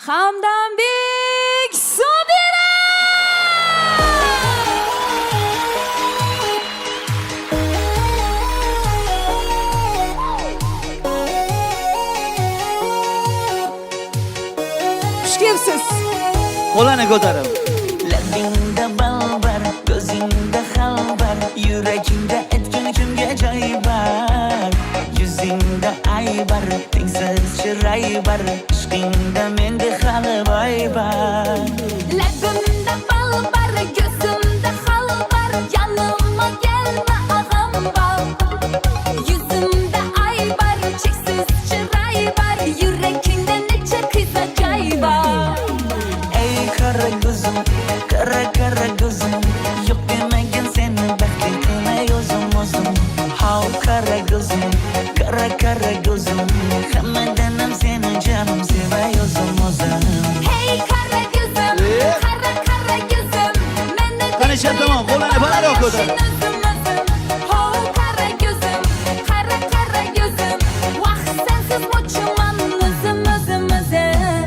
Hamdambek Sobira. Xush kelibsiz. Qo'lini ko'tarib. Labingda bal bar, ko'zingda xal bar, yuragingda etgan kimga joy bar. Yuzingda ay bar, tengsiz chiroy bar, ishqingda menda hali boy bar. Labimda bal bar, ko'zimda xal bar, yanıma gelme ağam bar. Yuzimda ay bar, cheksiz chiroy bar, yuragingda necha qiza joy bar. Ey kara gözüm, kara gözüm, yok demegen seni bekle kılay özüm özüm. Hav kara gözüm, kara gözüm, hammadanam seni canım sevay özüm özüm. Hey kara gözüm, kara gözüm, meni Qani shart tamam, qo'lini balandroq ko'tarib. Ho kara gözüm, kara gözüm, vaqt sensiz uçman özüm özüm özüm.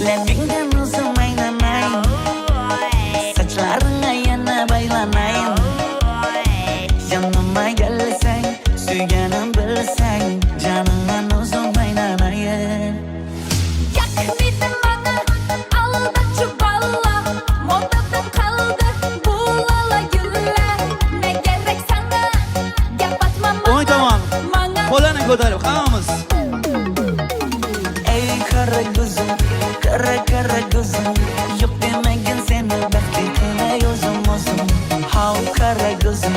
Labingdan uzun aylanay, saçlarına yana baylanayım. Yanıma gelsen, suyganım bilsen, canımdan uzun aylanayım. Yakmidin bana, alda çuballa, modada kaldı bu lala güller. Ne gerek sana, yapatma O'ng tomon. bana. Qo'lini ko'tarib, hammamiz. Ey kara gözüm, kara gözüm, yok demegen seni bekle kılay özüm özüm. Hav kara gözüm,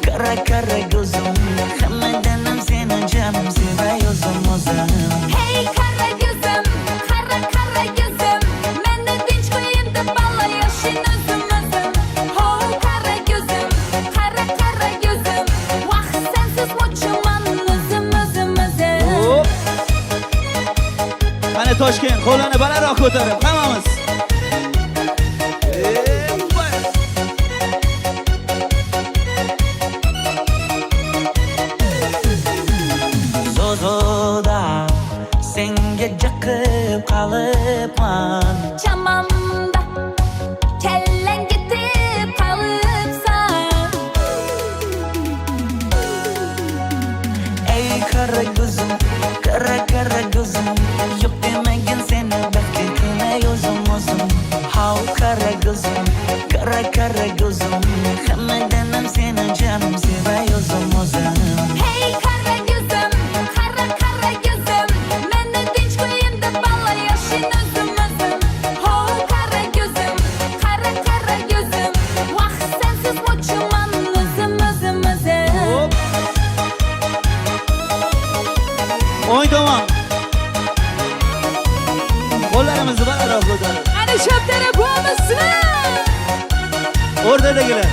kara gözüm, hammadanam seni canım sevay özüm özüm. Hey kara gözüm, kara gözüm, meni dinç koyayım da bala yaşın özüm özüm. Ho kara gözüm, kara gözüm, vaqt sensiz uçman özüm özüm özüm. Hop. Qani Toshkent, qo'lini balandroq ko'tarib, hammamiz. Voy. Zozoda senga jaqib qalıpman. Chamamda kellang ketib qolibsan. Ey kara gözüm, kara gözüm, yok demegen seni bekle kılay özüm özüm. Hav kara gözüm, kara gözüm, hammadanam seni canım sevay özüm özüm. Hey kara gözüm, kara gözüm, meni dinç koyayım da bala yaşın özüm özüm. Ho kara gözüm, kara gözüm, vaqt sensiz uçman özüm özüm özüm. Hop. O'ng tomon. Qo'llarimizni balandroq ko'tarib. Ana shu taraf bo'lmasmi? O'rtadagilar.